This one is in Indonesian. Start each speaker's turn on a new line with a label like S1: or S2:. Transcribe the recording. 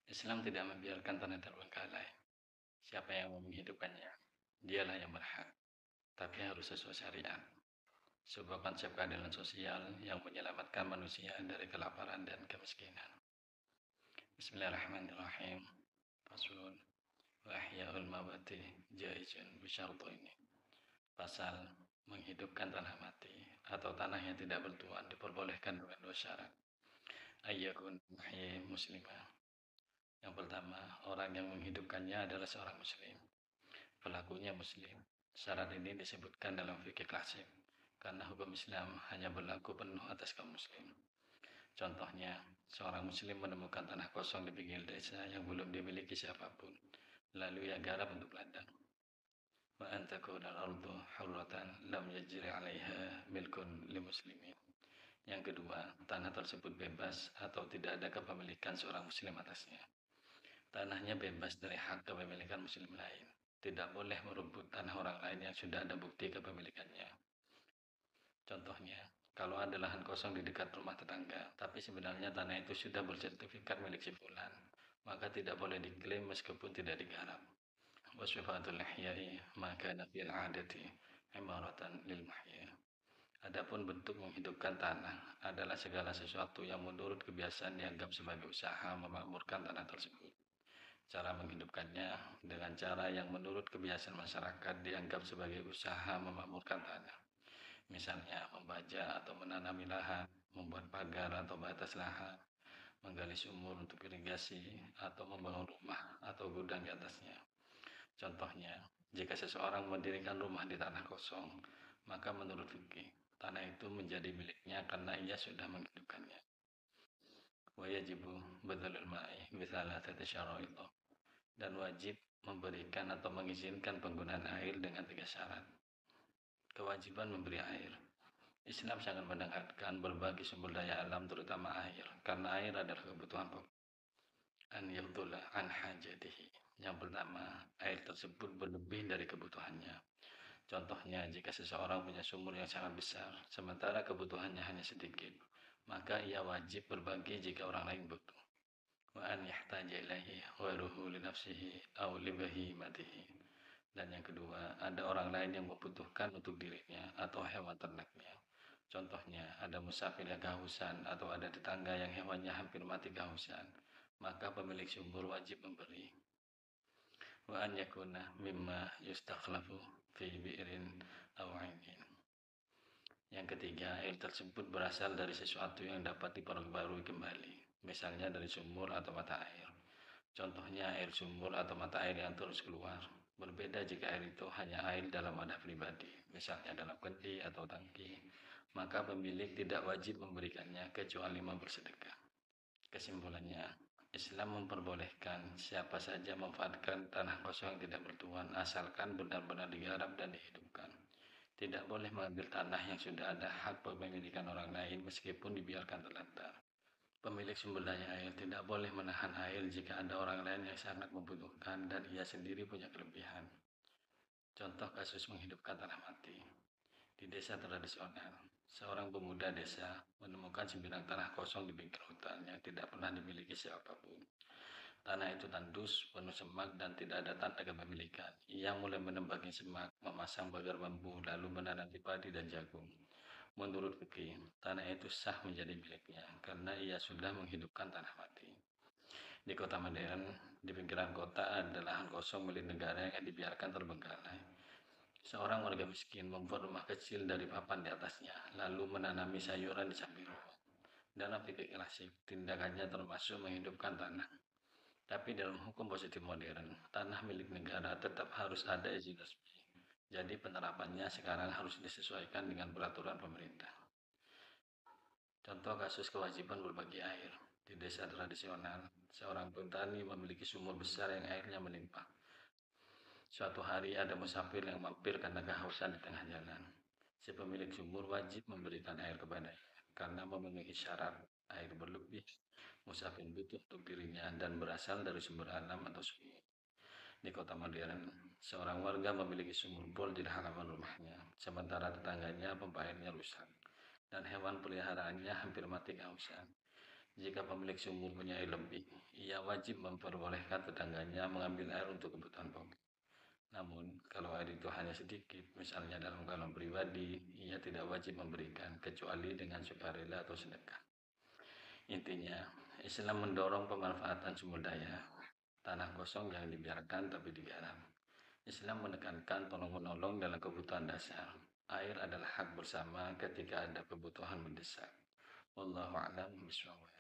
S1: Islam tidak membiarkan tanah terbengkalai. Siapa yang mau menghidupkannya, dialah yang berhak, tapi harus sesuai syariat. Sebuah konsep keadilan sosial yang menyelamatkan manusia dari kelaparan dan kemiskinan. Bismillahirrahmanirrahim. Faslun wa ihya'ul mawati jaizun bisyartaini. Pasal menghidupkan tanah mati atau tanah yang tidak bertuan diperbolehkan dengan dua syarat. Ayyakun muhyi muslimah. Yang pertama, orang yang menghidupkannya adalah seorang muslim. Pelakunya muslim. Syarat ini disebutkan dalam fikih klasik karena hukum Islam hanya berlaku penuh atas kaum muslim. Contohnya, seorang muslim menemukan tanah kosong di pinggir desa yang belum dimiliki siapapun. Lalu ia garap untuk ladang. Wa antakuna al-ardu hurratan lam yajri 'alaiha milkun li muslimin. Yang kedua, tanah tersebut bebas atau tidak ada kepemilikan seorang muslim atasnya. Tanahnya bebas dari hak kepemilikan muslim lain. Tidak boleh merebut tanah orang lain yang sudah ada bukti kepemilikannya. Contohnya, kalau ada lahan kosong di dekat rumah tetangga, tapi sebenarnya tanah itu sudah bersertifikat milik si fulan, maka tidak boleh diklaim meskipun tidak digarap. Wasyifatul ihyai maka nafil adati imaratan lil mahya. Adapun bentuk menghidupkan tanah adalah segala sesuatu yang menurut kebiasaan dianggap sebagai usaha memakmurkan tanah tersebut. Cara menghidupkannya dengan cara yang menurut kebiasaan masyarakat dianggap sebagai usaha memakmurkan tanah. Misalnya membaja atau menanami lahan, membuat pagar atau batas lahan, menggali sumur untuk irigasi, atau membangun rumah atau gudang di atasnya. Contohnya, jika seseorang mendirikan rumah di tanah kosong, maka menurut fikih, tanah itu menjadi miliknya karena ia sudah menghidupkannya. Wajibu badalul ma'i bisalasati syara'it. Dan wajib memberikan atau mengizinkan penggunaan air dengan 3 syarat. Kewajiban memberi air. Islam sangat menekankan berbagai sumber daya alam terutama air, karena air adalah kebutuhan pokok. An yaghdula an hajatihi. Yang pertama, air tersebut berlebih dari kebutuhannya. Contohnya, jika seseorang punya sumur yang sangat besar, sementara kebutuhannya hanya sedikit, maka ia wajib berbagi jika orang lain butuh. Wa an yahtaja ilaihi ghairuhu li nafsihi aw li bahimatihi. Dan yang kedua, ada orang lain yang membutuhkan untuk dirinya atau hewan ternaknya. Contohnya, ada musafir yang kehausan atau ada tetangga yang hewannya hampir mati kehausan, maka pemilik sumur wajib memberi. Wa an yakuna mimma yustakhlafu fi bi'rin aw 'ainin. Yang ketiga, air tersebut berasal dari sesuatu yang dapat diperbarui kembali, misalnya dari sumur atau mata air. Contohnya air sumur atau mata air yang terus keluar. Berbeda jika air itu hanya air dalam wadah pribadi, misalnya dalam kendi atau tangki, maka pemilik tidak wajib memberikannya kecuali bersedekah. Kesimpulannya, Islam memperbolehkan siapa saja memanfaatkan tanah kosong yang tidak bertuan asalkan benar-benar digarap dan dihidupkan. Tidak boleh mengambil tanah yang sudah ada hak kepemilikan orang lain meskipun dibiarkan terlantar. Pemilik sumber daya air tidak boleh menahan air jika ada orang lain yang sangat membutuhkan dan ia sendiri punya kelebihan. Contoh kasus menghidupkan tanah mati. Di desa tradisional, seorang pemuda desa menemukan sebidang tanah kosong di pinggir hutan yang tidak pernah dimiliki siapapun. Tanah itu tandus, penuh semak, dan tidak ada tanda kepemilikan. Ia mulai menebangnya semak, memasang pagar bambu, lalu menanam padi dan jagung. Menurut fikih, tanah itu sah menjadi miliknya karena ia sudah menghidupkan tanah mati. Di kota modern, di pinggiran kota ada lahan kosong milik negara yang dibiarkan terbengkalai. Seorang warga miskin membuat rumah kecil dari papan di atasnya, lalu menanami sayuran di samping rumah. Dalam fikih klasik, tindakannya termasuk menghidupkan tanah. Tapi dalam hukum positif modern, tanah milik negara tetap harus ada izin resmi. Jadi penerapannya sekarang harus disesuaikan dengan peraturan pemerintah. Contoh kasus kewajiban berbagi air. Di desa tradisional, seorang petani memiliki sumur besar yang airnya melimpah. Suatu hari ada musafir yang mampir karena kehausan di tengah jalan. Si pemilik sumur wajib memberikan air kepadanya karena memenuhi syarat air berlebih, musafir butuh untuk dirinya dan berasal dari sumber alam atau sungai. Di kota modern, seorang warga memiliki sumur bor di halaman rumahnya, sementara tetangganya pompa airnya rusak dan hewan peliharaannya hampir mati kehausan. Jika pemilik sumur punya air lebih, ia wajib memperbolehkan tetangganya mengambil air untuk kebutuhan pokok. Namun, kalau air itu hanya sedikit, misalnya dalam galon pribadi, ia tidak wajib memberikan, kecuali dengan sukarela atau sedekah. Intinya, Islam mendorong pemanfaatan sumber daya. Tanah kosong yang dibiarkan tapi digarap. Islam menekankan tolong-menolong dalam kebutuhan dasar. Air adalah hak bersama ketika ada kebutuhan mendesak. Wallahu a'lam bishawab.